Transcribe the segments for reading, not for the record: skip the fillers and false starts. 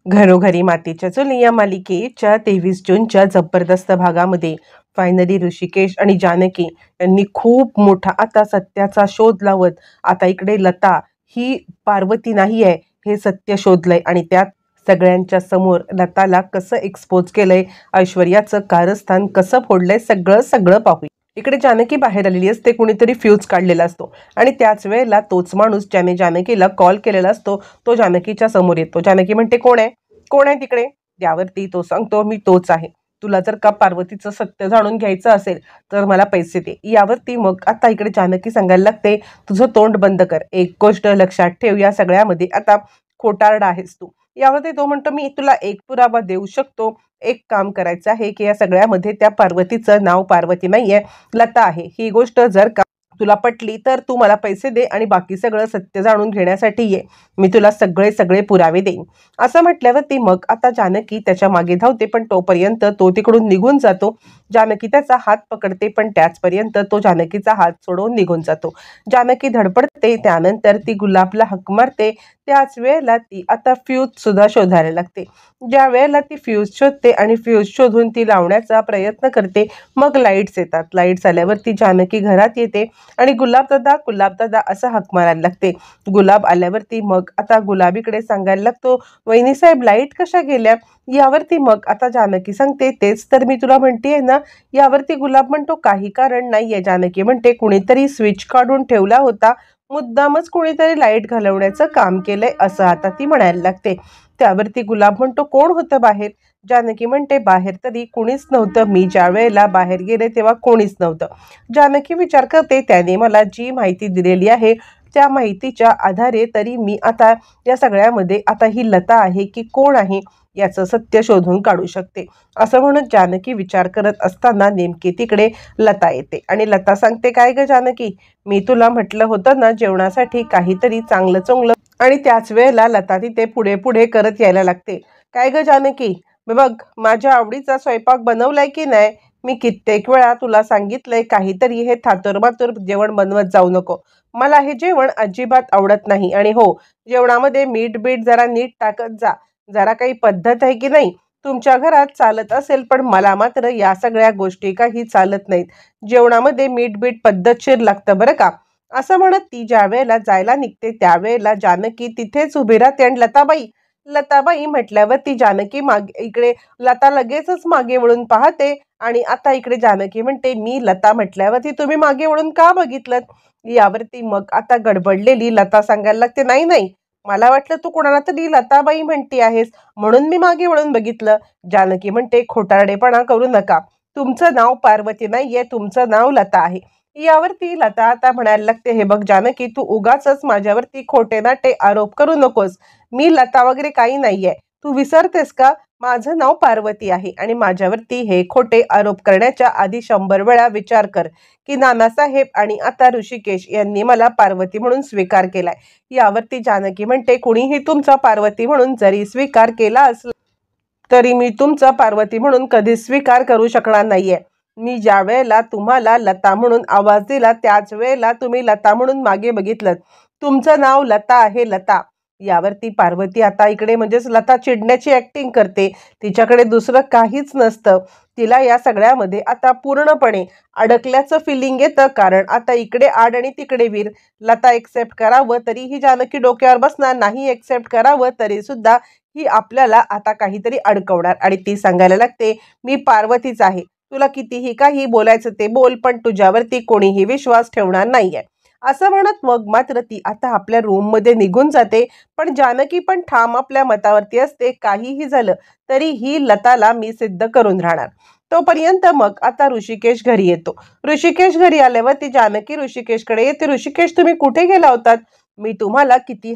घरोघरी मातीच्या चुली या मालिकेच्या 23 जूनच्या जबरदस्त भागामध्ये फायनली ऋषिकेश आणि जानकी यांनी खूप मोठा आता सत्याचा शोध लावत आता इकडे लता ही पार्वती नाही आहे हे सत्य शोधलंय आणि त्यात सगळ्यांच्या समोर लताला कसं एक्सपोज केलंय, ऐश्वर्याचं कारस्थान कसं फोडलंय, सगळं सगळं पाहू. इकडे जानकी बाहेर आलेली असते, कुणीतरी फ्यूज काढलेला असतो आणि त्याच वेळेला तोच माणूस ज्याने जानकीला कॉल केलेला असतो तो जानकीच्या समोर येतो. जानकी म्हणते, कोण आहे, कोण आहे तिकडे? त्यावरती तो सांगतो, मी तोच आहे. तुला जर का पार्वतीचं सत्य जाणून घ्यायचं असेल तर मला पैसे दे. यावरती मग आता इकडे जानकी सांगायला लागते, तुझं तोंड बंद कर, एक गोष्ट लक्षात ठेव, या सगळ्यामध्ये आता खोटारडा आहेस तू. यावरती तो म्हणतो, मी तुला एक पुरावा देऊ शकतो. एक काम करायचं आहे की या सगळ्यामध्ये त्या पार्वतीचं नाव पार्वती नाहीये, लता आहे. ही गोष्ट जर का तुला पटली तर तू मला पैसे दे आणि बाकी सगळं सत्य जाणून घेण्यासाठी ये, मी तुला सगळे सगळे पुरावे देईन. असं म्हटल्यावरती मग आता जानकी त्याच्या मागे धावते, पण तोपर्यंत तो तिकडून निघून जातो. जानकी त्याचा हात पकडते, पण त्याचपर्यंत तो जानकीचा हात सोडून निघून जातो. जानकी धडपडते, त्यानंतर ती गुलाबला हाक मारते. त्याच वेळेला ती आता फ्यूज सुद्धा शोधायला लागते. ज्या वेळेला ती फ्यूज शोधते आणि फ्यूज शोधून ती लावण्याचा प्रयत्न करते, मग लाईट्स येतात. लाईट्स आल्यावरती जानकी घरात येते आणि गुलाबदादा असं हाक मारायला लागते. गुलाब आल्यावरती मग आता गुलाबीकडे सांगायला लागतो, वहिनी साहेब लाईट कशा गेल्या? यावरती मग आता जानकी सांगते, तेच तर मी तुला म्हणतेय ना. यावरती गुलाब म्हणतो, काही कारण नाहीये. जानकी म्हणते, कुणीतरी स्विच काढून ठेवला होता, मुद्दामच कुणीतरी लाईट घालवण्याचं काम केलंय, असं आता ती म्हणायला लागते. त्यावरती गुलाब म्हणतो, कोण होतं बाहेर? जानकी म्हणते, बाहेर तरी कोणीच नव्हतं, मी ज्या वेळेला बाहेर गेले तेव्हा कोणीच नव्हतं. जानकी विचार करते, त्याने मला जी माहिती दिलेली आहे त्या माहितीच्या आधारे तरी मी आता या सगळ्यामध्ये आता ही लता आहे की कोण आहे याचं सत्य शोधून काढू शकते. असं म्हणून जानकी विचार करत असताना नेमकी तिकडे लता येते आणि लता सांगते, काय ग जानकी, मी तुला म्हटलं होतं ना जेवणासाठी काहीतरी चांगलं चोंगलं. आणि त्याच वेळेला लता तिथे पुढे पुढे करत यायला लागते. काय ग जानकी, बघ माझ्या आवडीचा स्वयंपाक बनवलाय की नाही? मी कित्येक वेळा तुला सांगितलंय काहीतरी हे थातुरमातुर जेवण बनवत जाऊ नको. मला हे जेवण अजिबात आवडत नाही. आणि हो, जेवणामध्ये मीठ बीठ जरा नीट टाकत जा. जरा काही पद्धत आहे की नाही? तुमच्या घरात चालत असेल, पण मला मात्र या सगळ्या गोष्टी काही चालत नाहीत. जेवणामध्ये मीठ बीठ पद्धतशीर लागतं बरं का. असं म्हणत ती ज्या वेळेला जायला निघते त्यावेळेला जानकी तिथेच उभी राहते आणि लताबाई म्हटल्यावर ती जानकी मागे इकडे लता लगेचच मागे वळून पाहते आणि आता इकडे जानकी म्हणते, मी लता म्हटल्यावरती तुम्ही मागे वळून का बघितलं? यावरती मग आता गडबडलेली लता सांगायला लागते, नाही नाही, मला वाटलं तू कोणाला तरी लताबाई म्हणती आहेस म्हणून मी मागे वळून बघितलं. जानकी म्हणते, खोटारडेपणा करू नका, तुमचं नाव पार्वती नाहीये, तुमचं नाव लता आहे. यावरती लता आता म्हणायला लागते, हे बघ जानकी, तू उगाचच माझ्यावरती खोटे नाटे आरोप करू नकोस. मी लता वगैरे काही नाहीये. तू विसरतेस का? माझं नाव पार्वती आहे आणि माझ्यावरती हे खोटे आरोप करण्याच्या आधी 100 वेळा विचार कर की नानासाहेब आणि आता ऋषिकेश यांनी मला पार्वती म्हणून स्वीकार केलाय. यावरती जानकी म्हणते, कुणीही तुमचा पार्वती म्हणून जरी स्वीकार केला असला तरी मी तुमचा पार्वती म्हणून कधीच स्वीकार करू शकणार नाहीये. मी ज्या वेळेला तुम्हाला लता म्हणून आवाज दिला त्याच वेळेला तुम्ही लता म्हणून मागे बघितलं. तुमचं नाव लता आहे, लता. यावरती पार्वती आता इकडे म्हणजेच लता चिडण्याची ऍक्टिंग करते. तिच्याकडे दुसरं काहीच नसतं. तिला या सगळ्यामध्ये आता पूर्णपणे अडकल्याचं फिलिंग येतं, कारण आता इकडे आड आणि तिकडे वीर. लता एक्सेप्ट करावं तरीही जानकी डोक्यावर बसणार नाही, एक्सेप्ट करावं तरी सुद्धा ही आपल्याला आता काहीतरी अडकवणार आणि ती सांगायला लागते, मी पार्वतीच आहे. तुला कितीही काही बोलायचं ते बोल, पण तुझ्यावरती कोणीही विश्वास ठेवणार नाहीये. असं म्हणत मग मात्र ती आता आपल्या रूम मध्ये निघून जाते. पण जानकी पण ठाम आपल्या मतावरती असते, काहीही झालं तरी ही लताला मी सिद्ध करून राहणार. तोपर्यंत मग आता ऋषिकेश घरी येतो. ऋषिकेश घरी आल्यावर ती जानकी ऋषिकेशकडे येते, ऋषिकेश तुम्ही कुठे गेला होतात? मी तुम्हाला किती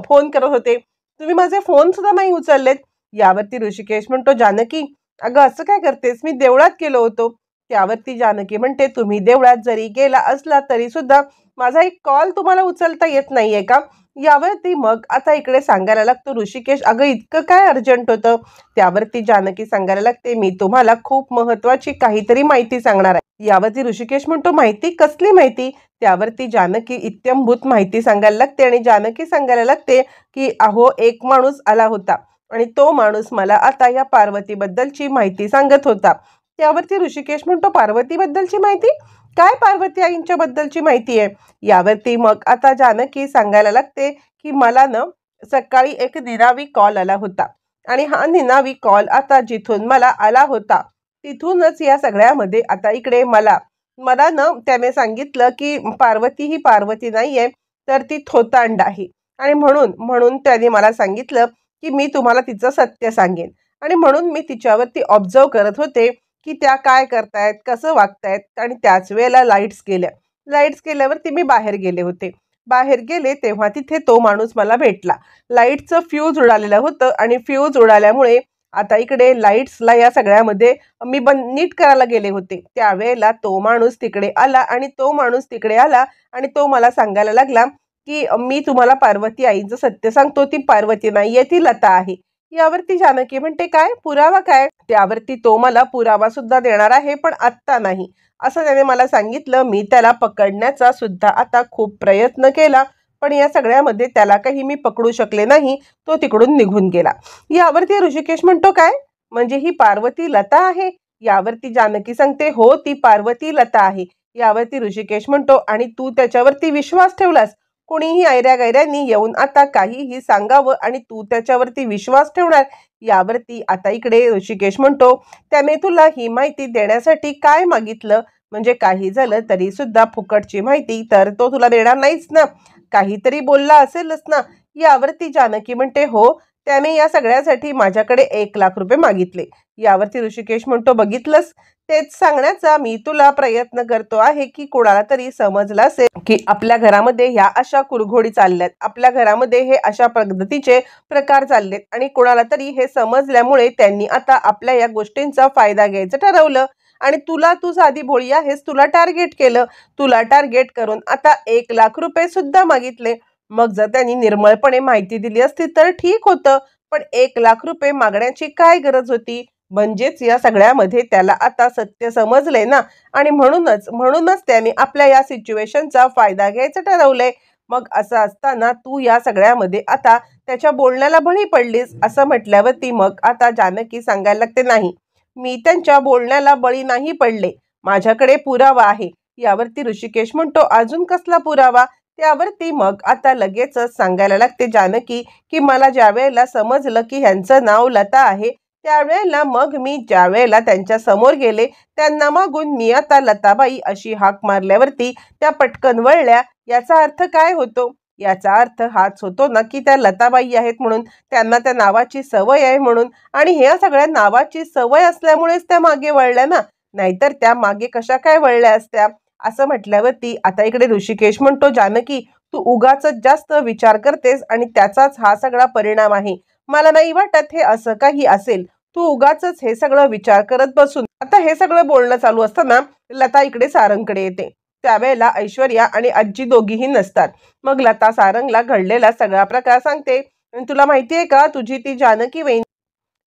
फोन करत होते, तुम्ही माझे फोन सुद्धा नाही उचललेत. यावरती ऋषिकेश म्हणतो, जानकी अगं असं काय करतेस, मी देवळात गेलो होतो. त्यावरती जानकी म्हणते, तुम्ही देवळात जरी गेला असला तरी सुद्धा माझा एक कॉल तुम्हाला उचलता येत नाहीये का? यावरती मग आता इकडे सांगायला लागतो ऋषिकेश, अगं इतकं काय अर्जंट होतं? त्यावरती जानकी सांगायला लागते, मी तुम्हाला खूप महत्वाची काहीतरी माहिती सांगणार आहे. यावरती ऋषिकेश म्हणतो, माहिती? कसली माहिती? त्यावरती जानकी इत्यंभूत माहिती सांगायला लागते आणि जानकी सांगायला लागते की अहो, एक माणूस आला होता. आणि तो माणूस मला आता या पार्वतीबद्दलची माहिती सांगत होता. त्यावरती ऋषिकेश म्हणतो, पार्वतीबद्दलची माहिती? काय पार्वती आईंच्या बद्दलची माहिती आहे? यावरती मग आता जानकी सांगायला लागते की मला ना सकाळी एक निनावी कॉल आला होता आणि हा निनावी कॉल आता जिथून मला आला होता तिथूनच या सगळ्यामध्ये आता इकडे मला मला ना त्याने सांगितलं की पार्वती ही पार्वती नाहीये, तर ती थोतांड आहे. आणि म्हणून म्हणून त्याने मला सांगितलं की मी तुम्हाला तिचं सत्य सांगेन. आणि म्हणून मी तिच्यावरती ऑब्झर्व करत होते की त्या काय करतायत, कसं वागतायत. आणि त्याच वेळेला लाईट्स गेल्या. लाईट्स गेल्यावरती मी बाहेर गेले होते. बाहेर गेले तेव्हा तिथे तो माणूस मला भेटला. लाईटचं फ्यूज उडालेलं होतं आणि फ्यूज उडाल्यामुळे आता इकडे लाईट्सला या सगळ्यामध्ये मी नीट करायला गेले होते. त्यावेळेला तो माणूस तिकडे आला आणि तो माणूस तिकडे आला आणि तो मला सांगायला लागला की मी तुम्हाला पार्वती आईचं सत्य सांगतो, ती पार्वती नाहीये, ती लता आहे. यावरती जानकी म्हणते, काय पुरावा काय? त्यावरती तो मला पुरावा सुद्धा देणार आहे, पण आत्ता नाही, असं त्याने मला सांगितलं. मी त्याला पकडण्याचा सुद्धा आता खूप प्रयत्न केला, पण या सगळ्यामध्ये त्याला काही मी पकडू शकले नाही. तो तिकडून निघून गेला. यावरती ऋषिकेश म्हणतो, काय म्हणजे ही पार्वती लता आहे? यावरती जानकी सांगते, हो, ती पार्वती लता आहे. यावरती ऋषिकेश म्हणतो, आणि तू त्याच्यावरती विश्वास ठेवलास? कोणीही ऐऱ्या गैऱ्यांनी येऊन आता काहीही सांगावं आणि तू त्याच्यावरती विश्वास ठेवणार? यावरती आता इकडे ऋषिकेश म्हणतो, त्याने तुला ही माहिती देण्यासाठी काय मागितलं? म्हणजे काही झालं तरी सुद्धा फुकटची माहिती तर तो तुला देणार नाहीच ना, काहीतरी बोलला असेलच ना. यावरती जानकी म्हणते, हो, त्याने या सगळ्यासाठी माझ्याकडे 1,00,000 रुपये मागितले. यावरती ऋषिकेश म्हणतो, बघितलंस, तेच सांगण्याचा मी तुला प्रयत्न करतो आहे की कोणाला तरी समजलं असेल की आपल्या घरामध्ये ह्या अशा कुरघोडी चालल्यात, आपल्या घरामध्ये हे अशा पद्धतीचे प्रकार चाललेत आणि कोणाला तरी हे समजल्यामुळे त्यांनी आता आपल्या या गोष्टींचा फायदा घ्यायचं ठरवलं आणि तू साधी भोळी आहेस, तुला टार्गेट केलं. तुला टार्गेट करून आता 1,00,000 रुपये सुद्धा मागितले. मग जर त्यांनी निर्मळपणे माहिती दिली असती तर ठीक होतं, पण 1,00,000 रुपये मागण्याची काय गरज होती? म्हणजेच या सगळ्यामध्ये त्याला आता सत्य समजलंय ना, आणि म्हणूनच त्याने आपल्या या सिच्युएशनचा फायदा घ्यायचं ठरवलंय. मग असं असताना तू या सगळ्यामध्ये आता त्याच्या बोलण्याला बळी पडलीस, असं म्हटल्यावरती मग आता जानकी सांगायला लागते, नाही, मी त्यांच्या बोलण्याला बळी नाही पडले, माझ्याकडे पुरावा आहे. यावरती ऋषिकेश म्हणतो, अजून कसला पुरावा? त्यावरती मग आता लगेचच सांगायला लागते जानकी की मला ज्या वेळेला समजलं की ह्यांचं नाव लता आहे, त्यावेळेला मग मी ज्या वेळेला त्यांच्या समोर गेले, त्यांना मागून मी आता लताबाई अशी हाक मारल्यावरती त्या पटकन वळल्या. याचा अर्थ काय होतो? याचा अर्थ हाच होतो ना की त्या लताबाई आहेत म्हणून, त्यांना त्या नावाची सवय आहे म्हणून, आणि ह्या सगळ्या नावाची सवय असल्यामुळेच त्या मागे वळल्या ना, नाहीतर त्या मागे कशा काय वळल्या असत्या? असं म्हटल्यावरती आता इकडे ऋषिकेश म्हणतो, जानकी, तू उगाच जास्त विचार करतेस आणि त्याचाच हा सगळा परिणाम आहे. मला नाही वाटत हे असं काही असेल. तू उगाच हे सगळं विचार करत बसून. आता हे सगळं बोलणं चालू असताना लता इकडे सारंगकडे येते. त्यावेळेला ऐश्वर्या आणि आजी दोघीही नसतात. मग लता सारंगला घडलेला सगळा प्रकार सांगते. तुला माहितीये का, तुझी ती जानकी वहिनी,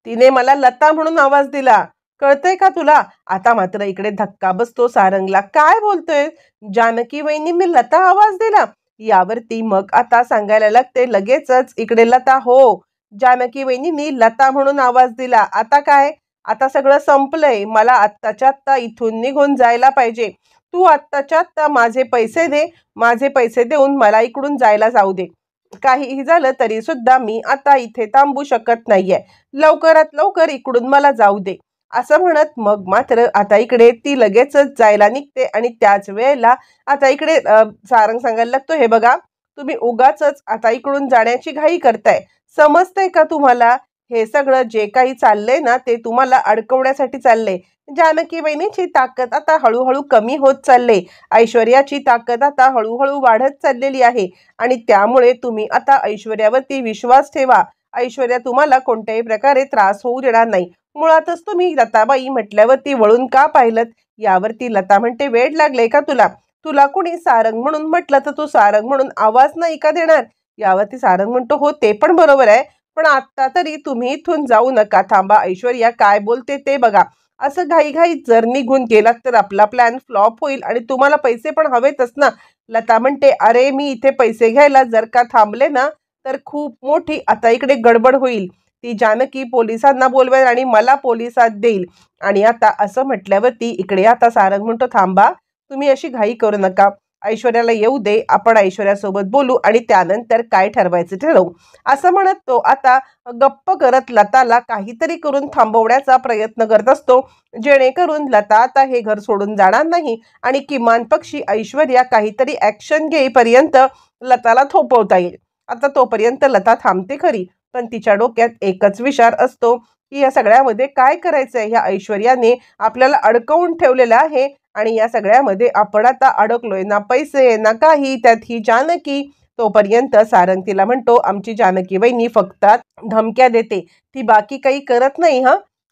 तिने मला लता म्हणून आवाज दिला, कळतंय का तुला? आता मात्र इकडे धक्का बसतो सारंगला. काय बोलतोय? जानकी वहिनींनी लता आवाज दिला? यावरती मग आता सांगायला लागते लगेचच इकडे लता, हो, जानकी वहिनींनी लता म्हणून आवाज दिला. आता काय? आता सगळं संपलंय. मला आत्ताच्या आत्ता इथून निघून जायला पाहिजे. तू आत्ताच्या आत्ता माझे पैसे दे. माझे पैसे देऊन मला इकडून जायला जाऊ दे. काहीही झालं तरी सुद्धा मी आता इथे थांबू शकत नाहीये. लवकरात लवकर इकडून मला जाऊ दे. असं म्हणत मग मात्र आता इकडे ती लगेचच जायला निघते आणि त्याच वेळेला आता इकडे सारंग सांगायला लागतो, हे बघा, तुम्ही उगाचच आता इकडून जाण्याची घाई करताय. समजतंय का तुम्हाला? हे सगळं जे काही चाललंय ना, ते तुम्हाला अडकवण्यासाठी चाललंय. जानकी वहिनीची ताकद आता हळूहळू कमी होत चालले. ऐश्वर्याची ताकद आता हळूहळू वाढत चाललेली आहे आणि त्यामुळे तुम्ही आता ऐश्वर्यावरती विश्वास ठेवा. ऐश्वर्या तुम्हाला कोणत्याही प्रकारे त्रास होऊ देणार नाही. मुळातच तुम्ही लताबाई म्हटल्यावरती वळून का पाहिलं? यावरती लता म्हणते, वेड लागले का तुला? तुला कोणी सारंग म्हणून म्हटलं तर तू सारंग म्हणून आवाज नाही का देणार? यावरती सारंग म्हणतो, हो, ते पण बरोबर आहे, पण आत्ता तरी तुम्ही इथून जाऊ नका, थांबा. ऐश्वर्या काय बोलते ते बघा. असं घाईघाईत जर निघून गेलात तर आपला प्लॅन फ्लॉप होईल आणि तुम्हाला पैसे पण हवेतच ना. लता म्हणते, अरे, मी इथे पैसे घ्यायला जर का थांबले ना तर खूप मोठी आता इकडे गडबड होईल. ती जानकी पोलिसांना बोलवेल आणि मला पोलिसात देईल. आणि आता असं म्हटल्यावरती इकडे आता सारंग म्हणतो, थांबा, तुम्ही अशी घाई करू नका, ऐश्वर्याला येऊ दे, आपण ऐश्वर्यासोबत बोलू आणि त्यानंतर काय ठरवायचं ठरवू. असं म्हणत तो आता गप्प करत लताला काहीतरी करून थांबवण्याचा प्रयत्न करत असतो, जेणेकरून लता आता हे घर सोडून जाणार नाही आणि किमान पक्षी ऐश्वर्या काहीतरी ॲक्शन घेईपर्यंत लताला थोपवता येईल. आता तोपर्यंत लता थांबते खरी, पण तिच्या डोक्यात एकच विचार असतो की या सगळ्यामध्ये काय करायचंय. ह्या ऐश्वर्याने आपल्याला अडकवून ठेवलेलं आहे आणि या सगळ्यामध्ये आपण आता अडकलोय, ना पैसे ना काही, त्यात ही जानकी. तोपर्यंत सारंग तिला म्हणतो, आमची जानकी वहिनी फक्त धमक्या देते, ती बाकी काही करत नाही.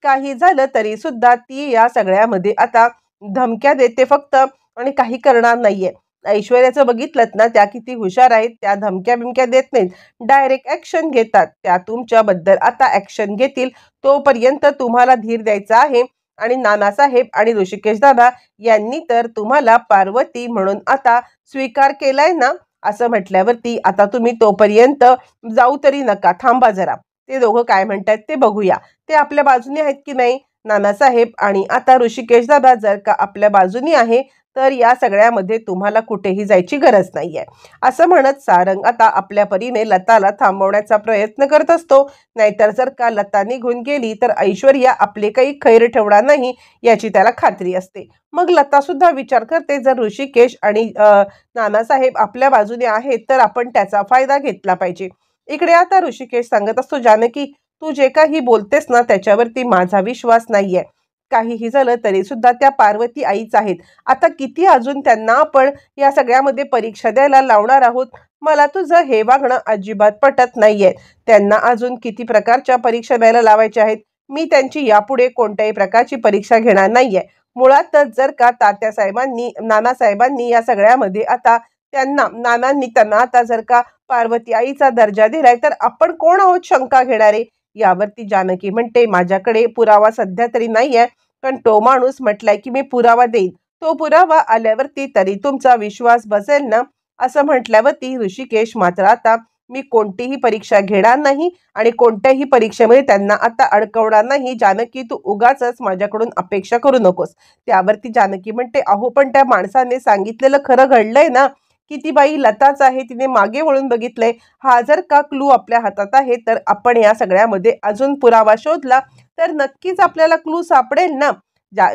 काही झालं तरी सुद्धा ती या सगळ्यामध्ये आता धमक्या देते फक्त आणि काही करणार नाहीये. ऐश्वर्याचं बघितलं ना, त्या किती हुशार आहेत, त्या धमक्या बिमक्या देत नाहीत, डायरेक्ट ॲक्शन घेतात. त्या तुमच्याबद्दल आता ॲक्शन घेतील, तोपर्यंत तुम्हाला धीर द्यायचा आहे. आणि नानासाहेब आणि ऋषिकेश दादा यांनी तर तुम्हाला पार्वती म्हणून आता स्वीकार केलाय ना, असं म्हटल्यावरती आता तुम्ही तोपर्यंत जाऊ तरी नका, थांबा जरा, ते दोघं काय म्हणतात ते बघूया. ते आपल्या बाजूने आहेत की नाही नानासाहेब आणि आता ऋषिकेश दादा, जर का आपल्या बाजूनी आहे तर या सगळ्यामध्ये तुम्हाला कुठेही जायची गरज नाहीये. असं म्हणत सारंग आता आपल्या परीने लताला थांबवण्याचा प्रयत्न करत असतो. नाहीतर जर का लता निघून गेली तर ऐश्वर्या आपले काही खैर ठेवणार नाही याची त्याला खात्री असते. मग लता सुद्धा विचार करते, जर ऋषिकेश आणि नानासाहेब आपल्या बाजूने आहेत तर आपण त्याचा फायदा घेतला पाहिजे. इकडे आता ऋषिकेश सांगत असतो, जानकी, तू जे काही बोलतेस ना त्याच्यावरती माझा विश्वास नाहीये. काहीही झालं तरी सुद्धा त्या पार्वती आईच आहेत. आता किती अजून त्यांना आपण या सगळ्यामध्ये परीक्षा द्यायला लावणार आहोत. मला तुझं हे वागणं अजिबात पटत नाहीये. त्यांना अजून किती प्रकारच्या परीक्षा द्यायला लावायच्या आहेत. मी त्यांची यापुढे कोणत्याही प्रकारची परीक्षा घेणार नाहीये. मुळातच जर का तात्यासाहेबांनी नानासाहेबांनी या सगळ्यामध्ये आता नानांनी त्यांना आता जर का पार्वती आईचा दर्जा दिलाय तर आपण कोण आहोत शंका घेणारे. यावरती जानकी म्हणते, माझ्याकडे पुरावा सध्या तरी नाहीये, पण तो माणूस म्हटलाय की मी पुरावा देईन, तो पुरावा आल्यावरती तरी तुमचा विश्वास बसेल ना. असं म्हटल्यावरती ऋषिकेश मात्र आता मी कोणतीही परीक्षा घेणार नाही आणि कोणत्याही परीक्षेमध्ये त्यांना आता अडकवणार नाही. जानकी, तू उगाचच माझ्याकडून अपेक्षा करू नकोस. त्यावरती जानकी म्हणते, अहो पण त्या माणसाने सांगितलेलं खरं घडलंय ना, की ती बाई लताच आहे, तिने मागे वळून बघितलंय. हा जर का क्लू आपल्या हातात आहे तर आपण या सगळ्यामध्ये अजून पुरावा शोधला तर नक्कीच आपल्याला क्लू सापडेल ना.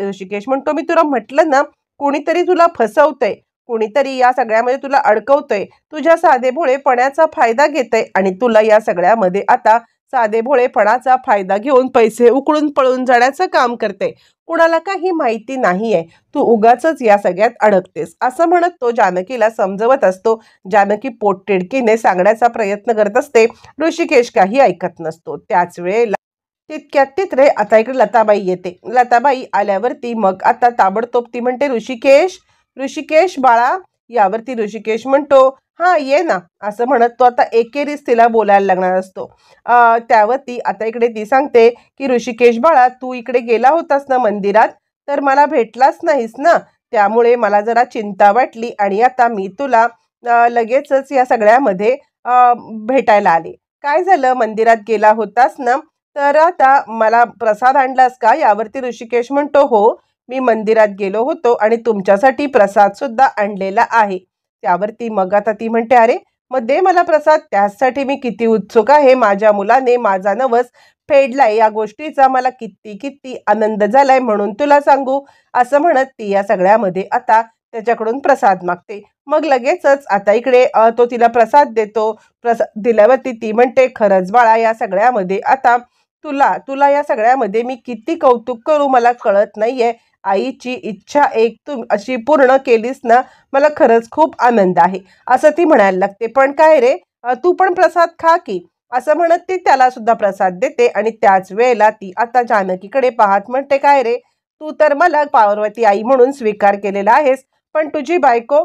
ऋषिकेश म्हणतो, मी तुला म्हटलं ना, कोणीतरी तुला फसवतंय, कोणीतरी या सगळ्यामध्ये तुला अडकवतंय, तुझ्या साधेभोळेपणाचा फायदा घेतंय आणि तुला या सगळ्यामध्ये आता साधेभोळेपणाचा फायदा घेऊन पैसे उकळून पळून जाण्याचं काम करते. कुणाला काही माहिती नाहीये, तू उगाचच या सगळ्यात अडकतेस. असं म्हणत तो जानकीला समजवत असतो. जानकी पोटतिडकीने सांगण्याचा प्रयत्न करत असते. ऋषिकेश काही ऐकत नसतो. त्याच वेळेला तितक्यात तिथे आता इकडे लताबाई येते. लताबाई आल्यावरती मग आता ताबडतोब ती म्हणते, ऋषिकेश, ऋषिकेश बाळा. यावरती ऋषिकेश म्हणतो, हा ये ना. असं म्हणत तो आता एकेरीच तिला बोलायला लागणार असतो. त्यावरती आता इकडे ती सांगते की ऋषिकेश बाळा, तू इकडे गेला होतास ना मंदिरात, तर मला भेटलाच नाहीस ना, त्यामुळे मला जरा चिंता वाटली आणि आता मी तुला लगेचच या सगळ्यामध्ये भेटायला आले. काय झालं, मंदिरात गेला होतास ना, तर आता मला प्रसाद आणलास का. यावरती ऋषिकेश म्हणतो, हो, मी मंदिरात गेलो होतो आणि तुमच्यासाठी प्रसाद सुद्धा आणलेला आहे. त्यावरती मग आता ती म्हणते, अरे मग दे मला प्रसाद, त्यासाठी मी किती उत्सुक आहे. माझ्या मुलाने माझा नवस फेडलाय, या गोष्टीचा मला किती किती आनंद झालाय म्हणून तुला सांगू. असं म्हणत ती या सगळ्यामध्ये आता त्याच्याकडून प्रसाद मागते. मग लगेचच आता इकडे तो तिला प्रसाद देतो. प्रसाद दिल्यावरती ती म्हणते, खरंच बाळा, या सगळ्यामध्ये आता तुला या सगळ्यामध्ये मी किती कौतुक करू मला कळत नाहीये. आईची इच्छा एक तू अशी पूर्ण केलीस ना, मला खरंच खूप आनंद आहे. असं ती म्हणायला लागते. पण काय रे, तू पण प्रसाद खा की. असं म्हणत ती त्याला सुद्धा प्रसाद देते आणि त्याच वेळेला ती आता जानकीकडे पाहत म्हणते, काय रे, तू तर मला पार्वती आई म्हणून स्वीकार केलेला आहेस, पण तुझी बायको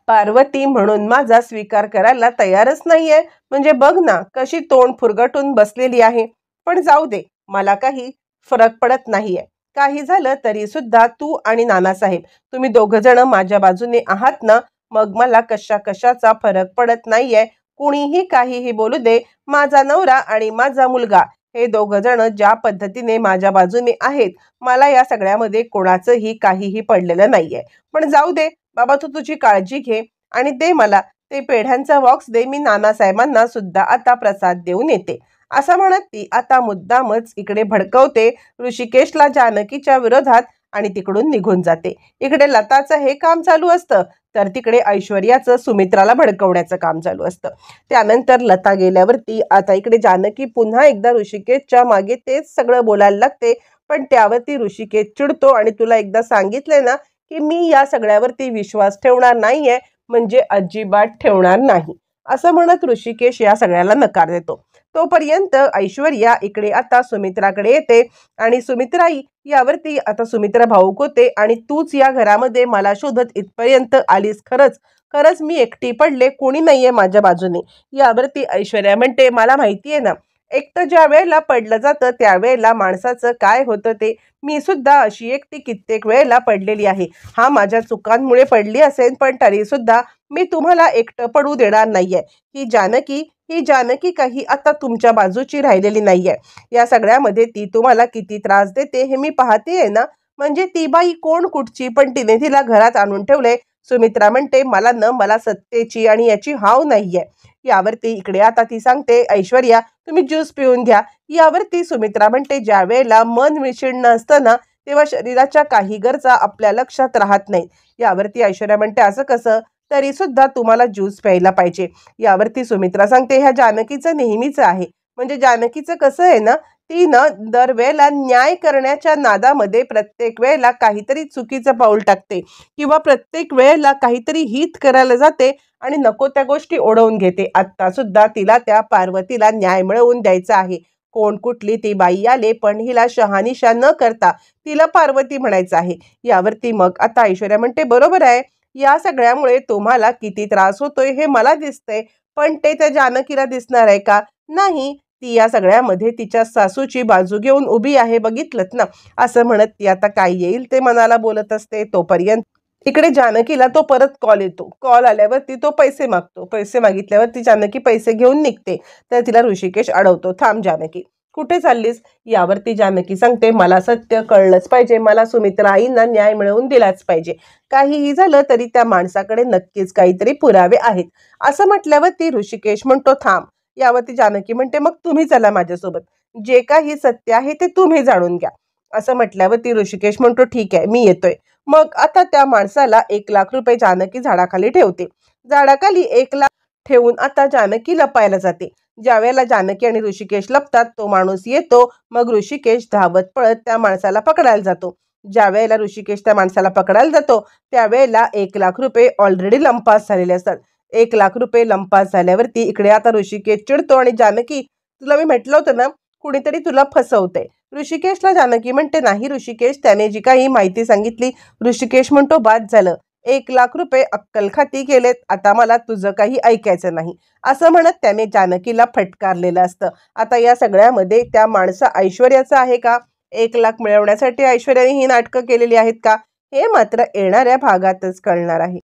पार्वती म्हणून माझा स्वीकार करायला तयारच नाहीये. म्हणजे बघ ना, कशी तोंड फुरगटून बसलेली आहे. पण जाऊ दे, मला काही फरक पडत नाहीये. काही झालं तरी सुद्धा तू आणि नानासाहेब, तुम्ही दोघं जण माझ्या बाजूने आहात ना, मग मला कशाचा फरक पडत नाहीये. कुणीही काहीही बोलू दे, माझा नवरा आणि माझा मुलगा हे दोघ जण ज्या पद्धतीने माझ्या बाजूने आहेत, मला या सगळ्यामध्ये कोणाचंही काहीही पडलेलं नाहीये. पण जाऊ दे बाबा, तू तुझी काळजी घे आणि दे मला ते पेढ्यांचा बॉक्स दे, मी नानासाहेबांना सुद्धा आता प्रसाद देऊन येते. असं म्हणत ती आता मुद्दामच इकडे भडकवते ऋषिकेशला जानकीच्या विरोधात आणि तिकडून निघून जाते. इकडे लताचं हे काम चालू असतं, तर तिकडे ऐश्वर्याचं सुमित्राला भडकवण्याचं काम चालू असतं. त्यानंतर लता गेल्यावरती आता इकडे जानकी पुन्हा एकदा ऋषिकेशच्या मागे तेच सगळं बोलायला लागते. पण त्यावरती ऋषिकेश चिडतो आणि तुला एकदा सांगितलंय ना की मी या सगळ्यावरती विश्वास ठेवणार नाहीये, म्हणजे अजिबात ठेवणार नाही, असं म्हणत ऋषिकेश या सगळ्याला नकार देतो. तोपर्यंत ऐश्वर्या इकडे आता सुमित्राकडे येते आणि सुमित्राई यावरती आता सुमित्रा भाऊक होते आणि तूच या घरामध्ये मला शोधत इथपर्यंत आलीस, खरंच खरंच मी एकटी पडले, कोणी नाहीये माझ्या बाजूने. यावरती ऐश्वर्या म्हणते मला माहितीये ना, एकटं ज्या वेळेला पडलं जातं त्यावेळेला माणसाचं काय होतं ते मी सुद्धा अशी एकटी कित्येक वेळेला पडलेली आहे. हा माझ्या चुकांमुळे पडली असेल, पण तरी सुद्धा मी तुम्हाला एकटं पडू देणार नाहीये. ही जानकी काही आता तुमच्या बाजूची राहिलेली नाहीये. या सगळ्यामध्ये ती तुम्हाला किती त्रास देते हे मी पाहतेय ना. म्हणजे ती बाई कोण कुठची, पण तिने तिला घरात आणून ठेवले. सुमित्रा म्हणते मला सत्तेची आणि याची हाव नाहीये. यावरती इकडे आता ती सांगते ऐश्वर्या तुम्ही ज्यूस पिऊन घ्या. यावरती सुमित्रा म्हणते ज्या वेळेला मन विषीर्ण असतं ना, तेव्हा शरीराच्या काही गरजा आपल्या लक्षात राहत नाही. यावरती ऐश्वर्या म्हणते असं कसं, तरी सुद्धा तुम्हाला ज्यूस प्यायला पाहिजे. यावरती सुमित्रा सांगते ह्या जानकीचं नेहमीच आहे. म्हणजे जानकीचं कसं आहे ना, ती न दरवेळेला न्याय करण्याच्या नादामध्ये प्रत्येक वेळेला काहीतरी चुकीचं पाऊल टाकते किंवा प्रत्येक वेळेला काहीतरी हित करायला जाते आणि नको त्या गोष्टी ओढवून घेते. आत्ता सुद्धा तिला त्या पार्वतीला न्याय मिळवून द्यायचा आहे. कोण कुठली ती बाई आले, पण हिला शहानिशा न करता तिला पार्वती म्हणायचं आहे. यावरती मग आता ऐश्वर्या म्हणते बरोबर आहे, या सगळ्यामुळे तुम्हाला किती त्रास होतोय हे मला दिसतंय, पण ते त्या जानकीला दिसणार आहे का? नाही. ती या सगळ्यामध्ये तिच्या सासूची बाजू घेऊन उभी आहे, बघितलंत ना. असं म्हणत ती आता काय येईल ते मनाला बोलत असते. तोपर्यंत इकडे जानकीला तो परत कॉल येतो. कॉल आल्यावरती तो पैसे मागतो. पैसे मागितल्यावर ती जानकी पैसे घेऊन निघते. तर तिला ऋषिकेश अडवतो, थांब जानकी कुठे चाललीस. यावरती जानकी सांगते मला सत्य कळलंच पाहिजे, मला सुमित्रा आईंना न्याय मिळवून दिलाच पाहिजे. काहीही झालं तरी त्या माणसाकडे नक्कीच काहीतरी पुरावे आहेत. असं म्हटल्यावरती ऋषिकेश म्हणतो थांब. यावरती जानकी म्हणते मग तुम्ही चला माझ्यासोबत, जे काही सत्य आहे ते तुम्ही जाणून घ्या. असं म्हटल्यावरती ऋषिकेश म्हणतो ठीक आहे मी येतोय. मग आता त्या माणसाला 1,00,000 रुपये जानकी झाडाखाली ठेवते. झाडाखाली 1,00,000 ठेवून आता जानकी लपायला जाते. ज्या वेळेला जानकी आणि ऋषिकेश लपतात तो माणूस येतो. मग ऋषिकेश धावत पळत त्या माणसाला पकडायला जातो. ज्या वेळेला ऋषिकेश त्या माणसाला पकडायला जातो त्यावेळेला 1,00,000 रुपये ऑलरेडी लंपास झालेले असतात. 1,00,000 रुपये लंपास झाल्यावरती इकडे आता ऋषिकेश चिडतो आणि जानकी तुला मी म्हटलं होतं ना कुणीतरी तुला फसवते. ऋषिकेशला जानकी म्हणते नाही ऋषिकेश, त्याने जी काही माहिती सांगितली. ऋषिकेश म्हणतो बाद झालं, 1,00,000 रुपये अक्कलखाती केलेत, आता मला तुझं काही ऐकायचं नाही. असं म्हणत त्याने जानकीला फटकारलेलं असतं. आता या सगळ्यामध्ये त्या माणसं ऐश्वर्याचं आहे का, 1,00,000 मिळवण्यासाठी ऐश्वर्याने ही नाटकं केलेली आहेत का, हे मात्र येणाऱ्या भागातच कळणार आहे.